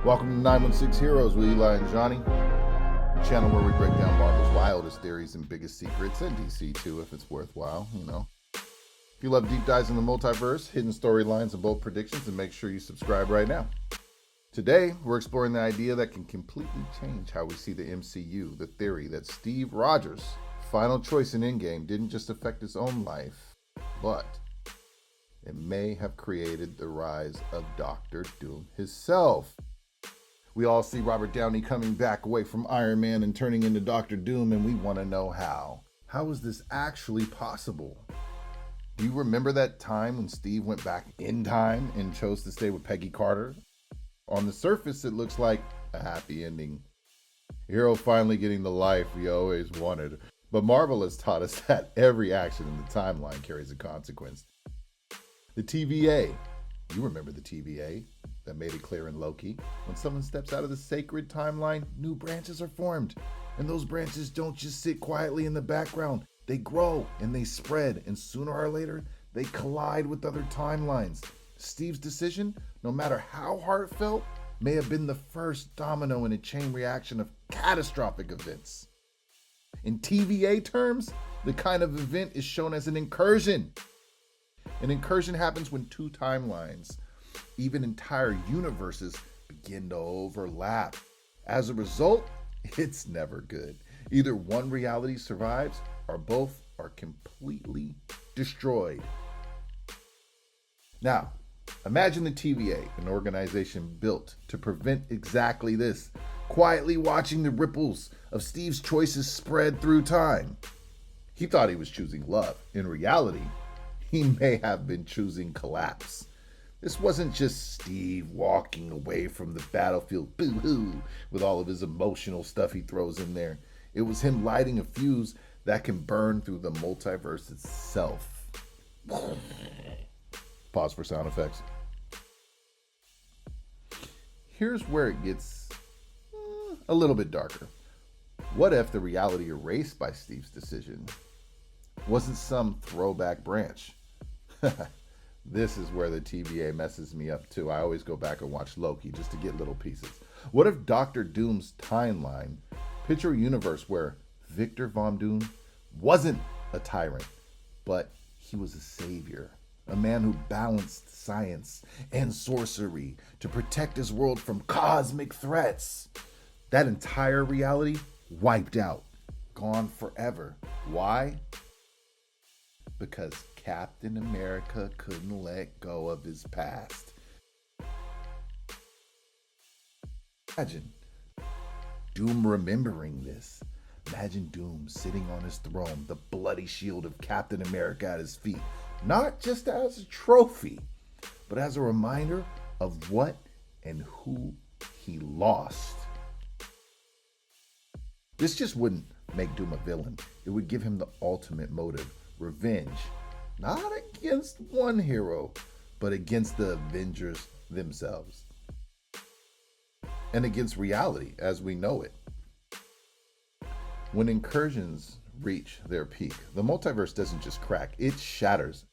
Welcome to 916 Heroes with Eli and Johnny, a channel where we break down Marvel's wildest theories and biggest secrets, and DC too if it's worthwhile, If you love deep dives in the multiverse, hidden storylines, and bold predictions, then make sure you subscribe right now. Today, we're exploring the idea that can completely change how we see the MCU, the theory that Steve Rogers' final choice in Endgame didn't just affect his own life, but it may have created the rise of Doctor Doom himself. We all see Robert Downey coming back away from Iron Man and turning into Doctor Doom, and we want to know how. How is this actually possible? Do you remember that time when Steve went back in time and chose to stay with Peggy Carter? On the surface, it looks like a happy ending. Hero finally getting the life we always wanted. But Marvel has taught us that every action in the timeline carries a consequence. The TVA. You remember the TVA that made it clear in Loki. When someone steps out of the sacred timeline, new branches are formed. And those branches don't just sit quietly in the background. They grow and they spread. And sooner or later, they collide with other timelines. Steve's decision, no matter how heartfelt, may have been the first domino in a chain reaction of catastrophic events. In TVA terms, the kind of event is shown as an incursion. An incursion happens when two timelines, even entire universes, begin to overlap. As a result, it's never good. Either one reality survives or both are completely destroyed. Now, imagine the TVA, an organization built to prevent exactly this, quietly watching the ripples of Steve's choices spread through time. He thought he was choosing love. In reality, he may have been choosing collapse. This wasn't just Steve walking away from the battlefield, boo-hoo, with all of his emotional stuff he throws in there. It was him lighting a fuse that can burn through the multiverse itself. Pause for sound effects. Here's where it gets a little bit darker. What if the reality erased by Steve's decision wasn't some throwback branch? This is where the TVA messes me up too. I always go back and watch Loki just to get little pieces. What if Doctor Doom's timeline, picture a universe where Victor Von Doom wasn't a tyrant, but he was a savior, a man who balanced science and sorcery to protect his world from cosmic threats. That entire reality wiped out, gone forever. Why? Because Captain America couldn't let go of his past. Imagine Doom remembering this. Imagine Doom sitting on his throne, the bloody shield of Captain America at his feet, not just as a trophy, but as a reminder of what and who he lost. This just wouldn't make Doom a villain. It would give him the ultimate motive, revenge. Not against one hero, but against the Avengers themselves. And against reality as we know it. When incursions reach their peak, the multiverse doesn't just crack, it shatters.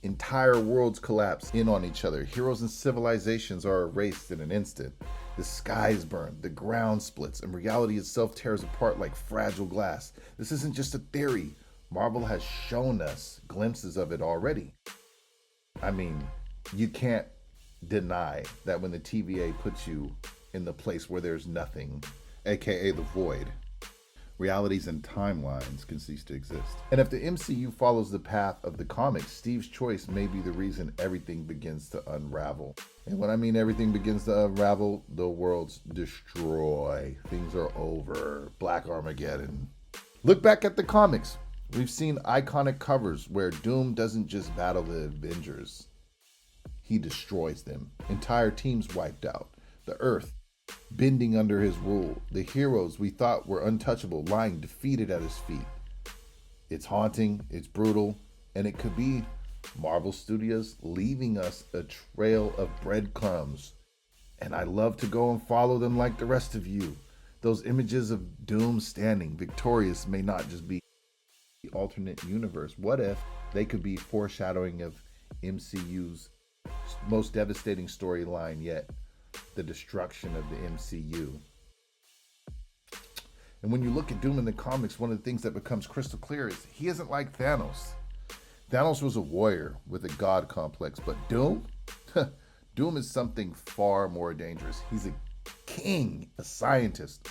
Entire worlds collapse in on each other. Heroes and civilizations are erased in an instant. The skies burn, the ground splits, and reality itself tears apart like fragile glass. This isn't just a theory. Marvel has shown us glimpses of it already. I mean, you can't deny that when the TVA puts you in the place where there's nothing, aka the void, realities and timelines can cease to exist. And if the MCU follows the path of the comics, Steve's choice may be the reason everything begins to unravel. And when I mean everything begins to unravel, the worlds destroy. Things are over. Black Armageddon. Look back at the comics. We've seen iconic covers where Doom doesn't just battle the Avengers. He destroys them. Entire teams wiped out. The Earth bending under his rule. The heroes we thought were untouchable lying defeated at his feet. It's haunting, it's brutal, and it could be Marvel Studios leaving us a trail of breadcrumbs. And I love to go and follow them like the rest of you. Those images of Doom standing victorious may not just be the alternate universe. What if they could be foreshadowing of MCU's most devastating storyline yet? the destruction of the MCU. And when you look at Doom in the comics, one of the things that becomes crystal clear is he isn't like Thanos. Thanos was a warrior with a god complex, but Doom? Doom is something far more dangerous. He's a king, a scientist,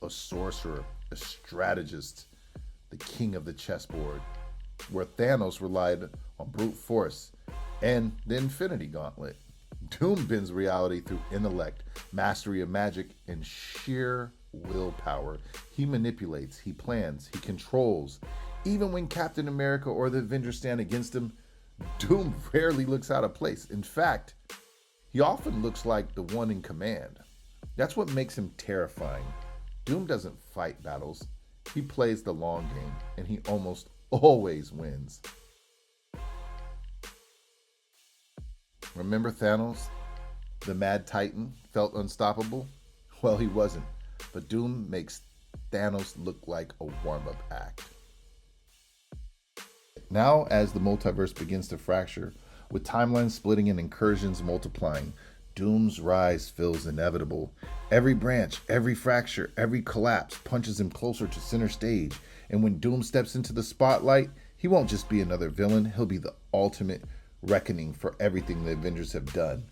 a sorcerer, a strategist, the king of the chessboard, where Thanos relied on brute force and the Infinity Gauntlet. Doom bends reality through intellect, mastery of magic, and sheer willpower. He manipulates, he plans, he controls. Even when Captain America or the Avengers stand against him, Doom rarely looks out of place. In fact, he often looks like the one in command. That's what makes him terrifying. Doom doesn't fight battles. He plays the long game, and he almost always wins. Remember Thanos? The Mad Titan felt unstoppable? Well, he wasn't. But Doom makes Thanos look like a warm-up act. Now, as the multiverse begins to fracture, with timelines splitting and incursions multiplying, Doom's rise feels inevitable. Every branch, every fracture, every collapse punches him closer to center stage. And when Doom steps into the spotlight, he won't just be another villain, he'll be the ultimate reckoning for everything the Avengers have done.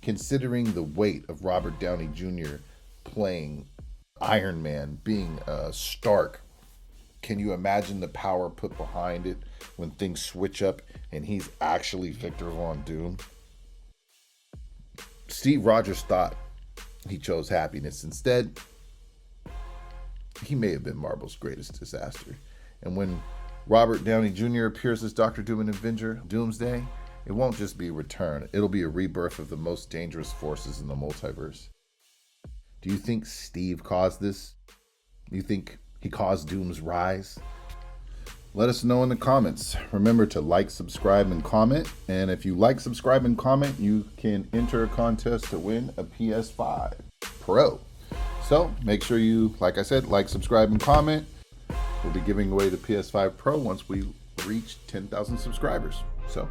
Considering the weight of Robert Downey Jr. playing Iron Man, being Stark, can you imagine the power put behind it when things switch up and he's actually Victor Von Doom? Steve Rogers thought he chose happiness. Instead, he may have been Marvel's greatest disaster. And when Robert Downey Jr. appears as Dr. Doom in Avengers Doomsday, it won't just be a return. It'll be a rebirth of the most dangerous forces in the multiverse. Do you think Steve caused this? Do you think he caused Doom's rise? Let us know in the comments. Remember to like, subscribe, and comment. And if you like, subscribe, and comment, you can enter a contest to win a PS5 Pro. So make sure you, like I said, like, subscribe, and comment. We'll be giving away the PS5 Pro once we reach 10,000 subscribers. So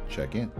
check in.